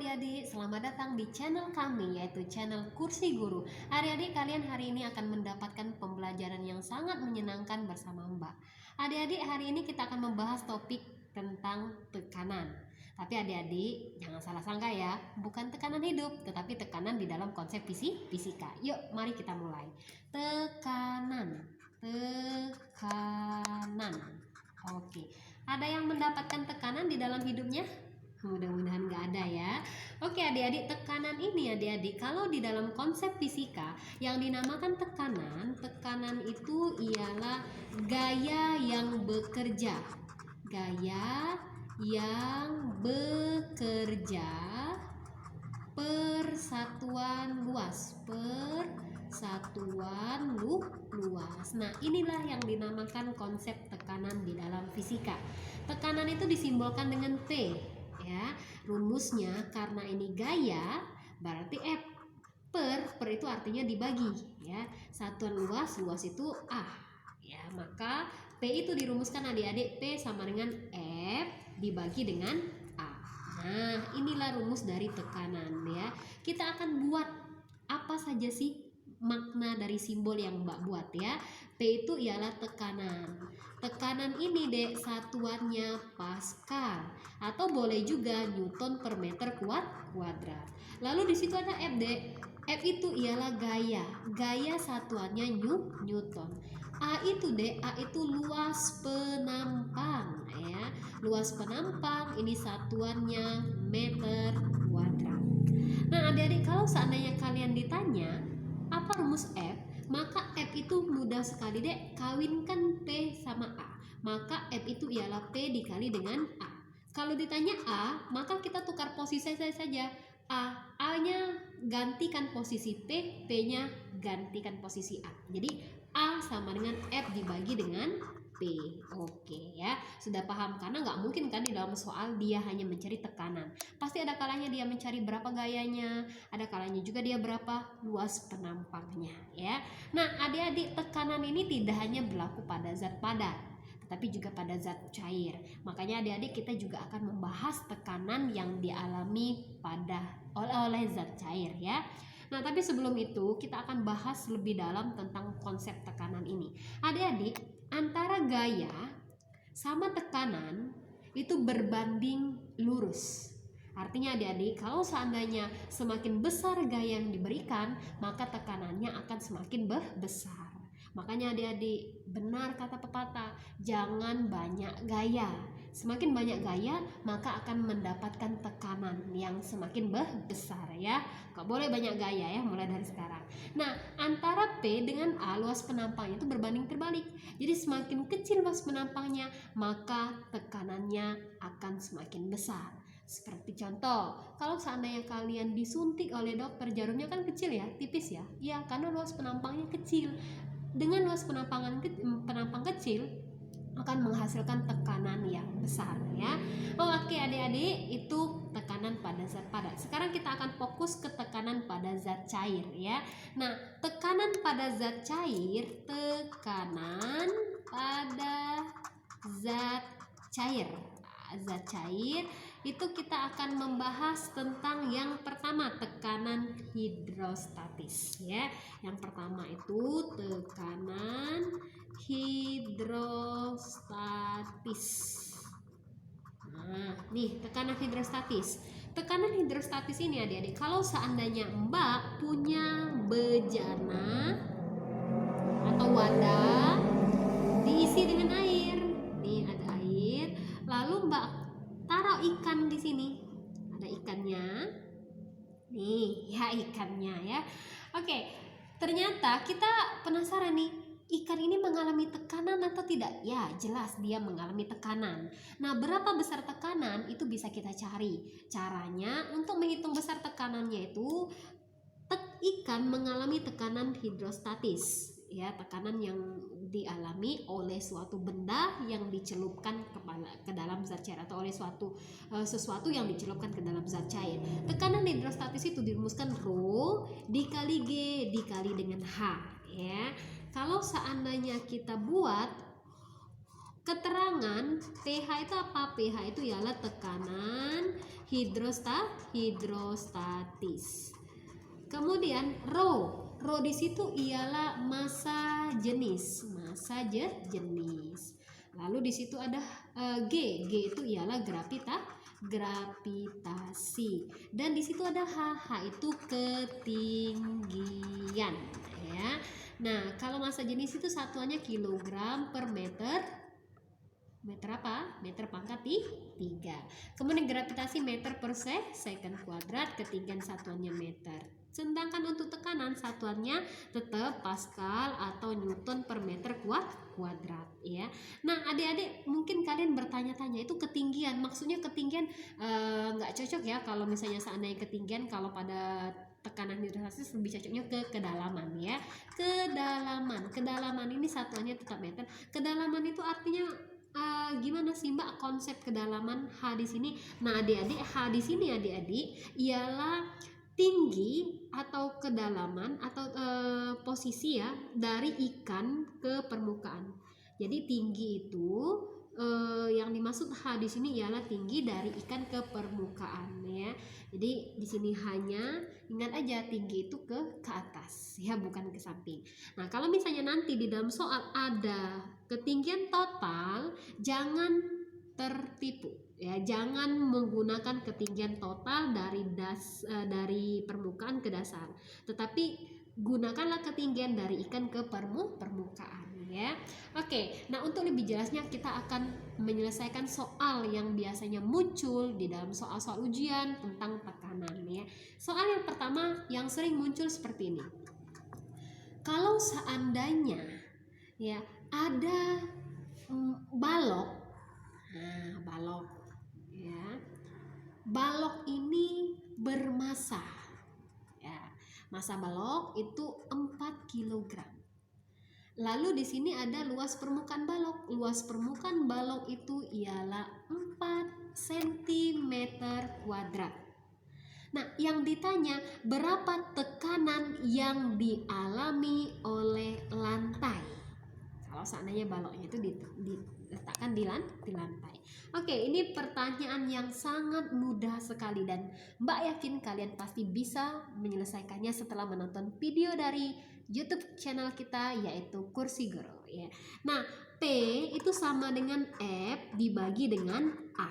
adik-adik, selamat datang di channel kami, yaitu channel Kursi Guru. Adik-adik, kalian hari ini akan mendapatkan pembelajaran yang sangat menyenangkan bersama Mbak. Adik-adik, hari ini kita akan membahas topik tentang tekanan. Tapi adik-adik, jangan salah sangka ya, bukan tekanan hidup, tetapi tekanan di dalam konsep fisika. Yuk, mari kita mulai. Tekanan. Oke, ada yang mendapatkan tekanan di dalam hidupnya? Mudah-mudahan nggak ada ya. Oke adik-adik, tekanan ini adik-adik, kalau di dalam konsep fisika yang dinamakan tekanan itu ialah gaya yang bekerja. Gaya yang bekerja per satuan luas. Nah, inilah yang dinamakan konsep tekanan di dalam fisika. Tekanan itu disimbolkan dengan P. Ya, rumusnya karena ini gaya berarti F. Per itu artinya dibagi ya. Satuan luas itu A. Ya, maka P itu dirumuskan adik-adik, P sama dengan F dibagi dengan A. Nah, inilah rumus dari tekanan ya. Kita akan buat apa saja sih makna dari simbol yang Mbak buat ya. P itu ialah tekanan. Tekanan ini dek satuannya Pascal atau boleh juga Newton per meter kuadrat. Lalu di situ ada F dek. F itu ialah gaya. Gaya satuannya Newton. A itu dek, A itu luas penampang ya. Luas penampang ini satuannya meter kuadrat. Nah, adik-adik, kalau seandainya kalian ditanya apa rumus F, maka F itu mudah sekali dek, kawinkan P sama A. Maka F itu ialah P dikali dengan A. Kalau ditanya A, maka kita tukar posisi saja. A-nya gantikan posisi P, P-nya gantikan posisi A. Jadi A sama dengan F dibagi dengan P. Oke ya, sudah paham? Karena nggak mungkin kan di dalam soal dia hanya mencari tekanan. Pasti ada kalanya dia mencari berapa gayanya, ada kalanya juga dia berapa luas penampangnya ya. Nah adik-adik, tekanan ini tidak hanya berlaku pada zat padat, tetapi juga pada zat cair. Makanya adik-adik, kita juga akan membahas tekanan yang dialami oleh zat cair ya. Nah, tapi sebelum itu kita akan bahas lebih dalam tentang konsep tekanan ini. Adik-adik, antara gaya sama tekanan itu berbanding lurus. Artinya adik-adik, kalau seandainya semakin besar gaya yang diberikan, maka tekanannya akan semakin besar. Makanya adik-adik, benar kata pepatah, jangan banyak gaya. Semakin banyak gaya, maka akan mendapatkan tekanan yang semakin besar ya. Gak boleh banyak gaya ya, mulai dari sekarang. Nah, antara P dengan A, luas penampangnya itu berbanding terbalik. Jadi semakin kecil luas penampangnya, maka tekanannya akan semakin besar. Seperti contoh, kalau seandainya kalian disuntik oleh dokter, jarumnya kan kecil ya, tipis ya. Ya, karena luas penampangnya kecil. Dengan luas penampang kecil akan menghasilkan tekanan yang besar ya. Oke adik-adik, itu tekanan pada zat padat. Sekarang kita akan fokus ke tekanan pada zat cair ya. Nah, tekanan pada zat cair, zat cair itu kita akan membahas tentang yang pertama, tekanan hidrostatis ya. Yang pertama itu tekanan hidrostatis. Nah, nih tekanan hidrostatis. Tekanan hidrostatis ini adik-adik, kalau seandainya Mbak punya bejana atau wadah diisi dengan air. Nih ada air, lalu Mbak taruh ikan di sini. Ada ikannya. Nih, ya ikannya ya. Oke, ternyata kita penasaran nih, ikan ini mengalami tekanan atau tidak? Ya, jelas dia mengalami tekanan. Nah, berapa besar tekanan itu bisa kita cari. Caranya untuk menghitung besar tekanannya itu, ikan mengalami tekanan hidrostatis. Ya, tekanan yang dialami oleh suatu benda yang dicelupkan ke dalam zat cair atau oleh sesuatu yang dicelupkan ke dalam zat cair. Tekanan hidrostatis itu dirumuskan Rho dikali G dikali dengan H ya. Kalau seandainya kita buat keterangan pH itu apa? pH itu ialah tekanan hidrostatis. Kemudian rho di situ ialah massa jenis. Lalu di situ ada G itu ialah gravitasi. Dan di situ ada H itu ketinggian, ya. Nah, kalau massa jenis itu satuannya kilogram per meter apa? Meter pangkat 3. Kemudian gravitasi meter per second kuadrat, ketinggian satuannya meter. Sedangkan untuk tekanan satuannya tetap Pascal atau Newton per meter kuadrat, ya. Nah, adik-adik mungkin kalian bertanya-tanya, itu ketinggian, maksudnya ketinggian nggak cocok ya kalau misalnya seandainya ketinggian, kalau pada tekanan hidrostatis lebih cocoknya ke kedalaman, ya. Kedalaman ini satuannya tetap meter. Kedalaman itu artinya gimana sih Mbak konsep kedalaman H di sini? Nah, adik-adik, H di sini adik-adik ialah tinggi atau kedalaman atau posisi ya dari ikan ke permukaan. Jadi tinggi itu yang dimaksud H di sini ialah tinggi dari ikan ke permukaan, ya. Jadi di sini hanya ingat aja tinggi itu ke atas, ya, bukan ke samping. Nah, kalau misalnya nanti di dalam soal ada ketinggian total, jangan tertipu, ya. Jangan menggunakan ketinggian total dari permukaan ke dasar, tetapi gunakanlah ketinggian dari ikan ke permukaan, ya. Oke, nah untuk lebih jelasnya kita akan menyelesaikan soal yang biasanya muncul di dalam soal-soal ujian tentang tekanan, ya. Soal yang pertama yang sering muncul seperti ini. Kalau seandainya ya ada balok, nah balok, ya, balok ini bermassa, ya, massa balok itu 4 kg. Lalu di sini ada luas permukaan balok. Luas permukaan balok itu ialah 4 cm kuadrat. Nah, yang ditanya berapa tekanan yang dialami oleh lantai kalau seandainya baloknya itu diletakkan di lantai. Oke, ini pertanyaan yang sangat mudah sekali dan Mbak yakin kalian pasti bisa menyelesaikannya setelah menonton video dari YouTube channel kita yaitu Kursi Guru, ya. Nah, P itu sama dengan F dibagi dengan A.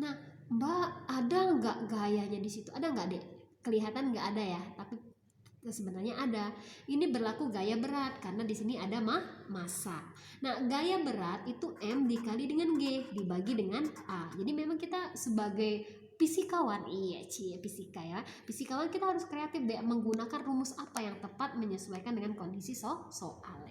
Nah, Mbak, ada nggak gayanya di situ? Ada nggak, Dek? Kelihatan nggak ada ya, tapi sebenarnya ada. Ini berlaku gaya berat karena di sini ada massa. Nah, gaya berat itu M dikali dengan G dibagi dengan A. Jadi memang kita sebagai fisikawan, fisika ya. Fisikawan kita harus kreatif deh menggunakan rumus apa yang tepat menyesuaikan dengan kondisi soal,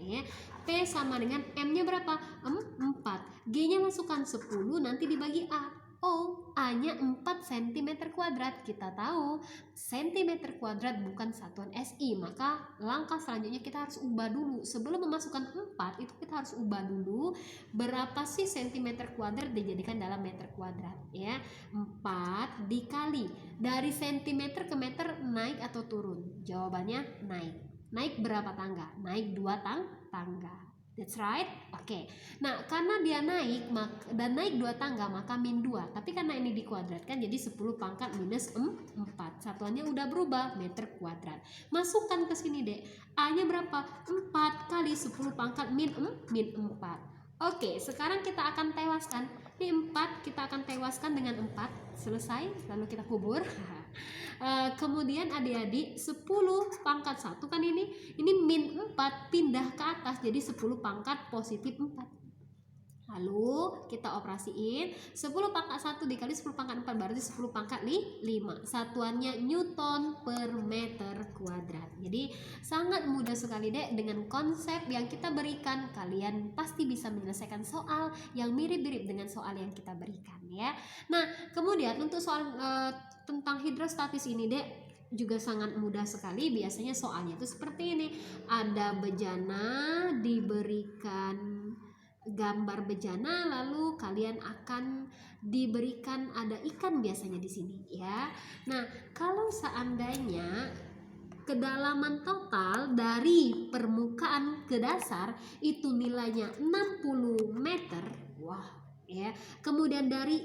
ya. P sama dengan M-nya berapa? 4. G-nya masukkan 10 nanti dibagi A. Oh, A-nya 4 cm kuadrat. Kita tahu cm kuadrat bukan satuan SI, maka langkah selanjutnya kita harus ubah dulu. Sebelum memasukkan 4, itu kita harus ubah dulu berapa sih cm kuadrat dijadikan dalam meter kuadrat, ya. 4 dikali dari cm ke meter naik atau turun? Jawabannya naik. Naik berapa tangga? Naik 2 tangga. That's right. Oke. Nah, karena dia naik dan naik 2 tangga maka min 2. Tapi karena ini dikuadratkan jadi 10 pangkat minus 4. Satuannya udah berubah meter kuadrat. Masukkan ke sini, Dek. A-nya berapa? 4 kali 10 pangkat min 4. Oke, sekarang kita akan tewaskan. Ini 4 kita akan tewaskan dengan 4. Selesai, lalu kita kubur. Kemudian adik-adik 10 pangkat 1 kan ini min 4 pindah ke atas jadi 10 pangkat positif 4. Lalu kita operasiin 10 pangkat 1 dikali 10 pangkat 4 berarti 10 pangkat 5. Satuannya Newton per meter kuadrat. Jadi sangat mudah sekali, Dek. Dengan konsep yang kita berikan kalian pasti bisa menyelesaikan soal yang mirip-mirip dengan soal yang kita berikan, ya. Nah, kemudian untuk soal tentang hidrostatis ini, Dek, juga sangat mudah sekali. Biasanya soalnya itu seperti ini. Ada bejana, diberikan gambar bejana, lalu kalian akan diberikan ada ikan biasanya di sini, ya. Nah, kalau seandainya kedalaman total dari permukaan ke dasar itu nilainya 60 meter. Wah, ya. Kemudian dari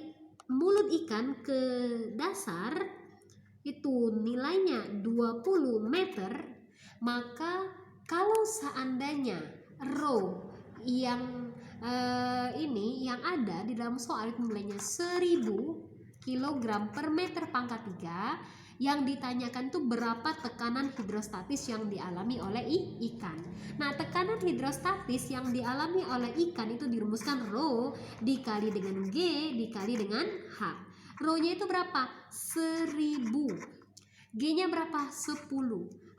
mulut ikan ke dasar itu nilainya 20 meter, maka kalau seandainya rho yang yang ada di dalam soal itu nilainya 1000 kg per meter pangkat 3, yang ditanyakan tuh berapa tekanan hidrostatis yang dialami oleh ikan. Nah, tekanan hidrostatis yang dialami oleh ikan itu dirumuskan rho dikali dengan G dikali dengan H. Rho-nya itu berapa? 1000. G-nya berapa? 10.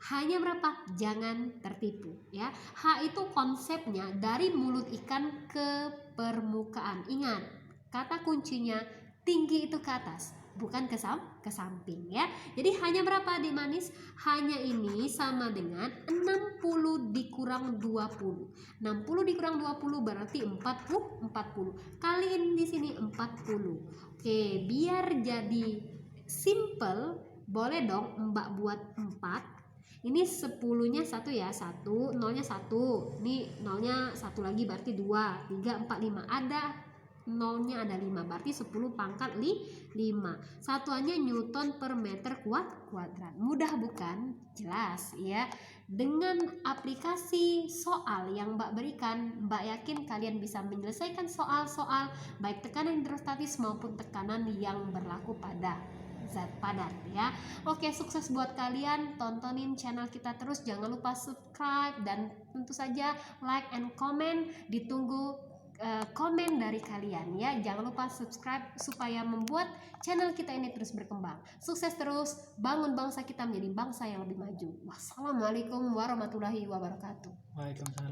H-nya berapa? Jangan tertipu ya. H itu konsepnya dari mulut ikan ke permukaan. Ingat, kata kuncinya tinggi itu ke atas, bukan ke samping ya. Jadi hanya berapa Adik Manis? Hanya ini sama dengan 60 dikurang 20. 60 dikurang 20 berarti 40. Kaliin di sini 40. Oke, biar jadi simple, boleh dong Mbak buat 4. Ini 10-nya 1 ya, 1, 0-nya 1. Ini 0-nya 1 lagi berarti 2, 3, 4, 5. Ada 0-nya ada 5, berarti 10 pangkat 5. Satuannya Newton per meter kuadrat. Mudah bukan? Jelas ya. Dengan aplikasi soal yang Mbak berikan, Mbak yakin kalian bisa menyelesaikan soal-soal baik tekanan hidrostatis maupun tekanan yang berlaku pada zat padat ya. Oke, sukses buat kalian. Tontonin channel kita terus, jangan lupa subscribe dan tentu saja like and comment. Ditunggu komen dari kalian ya. Jangan lupa subscribe supaya membuat channel kita ini terus berkembang. Sukses terus, bangun bangsa kita menjadi bangsa yang lebih maju. Wassalamualaikum warahmatullahi wabarakatuh. Waalaikumsalam.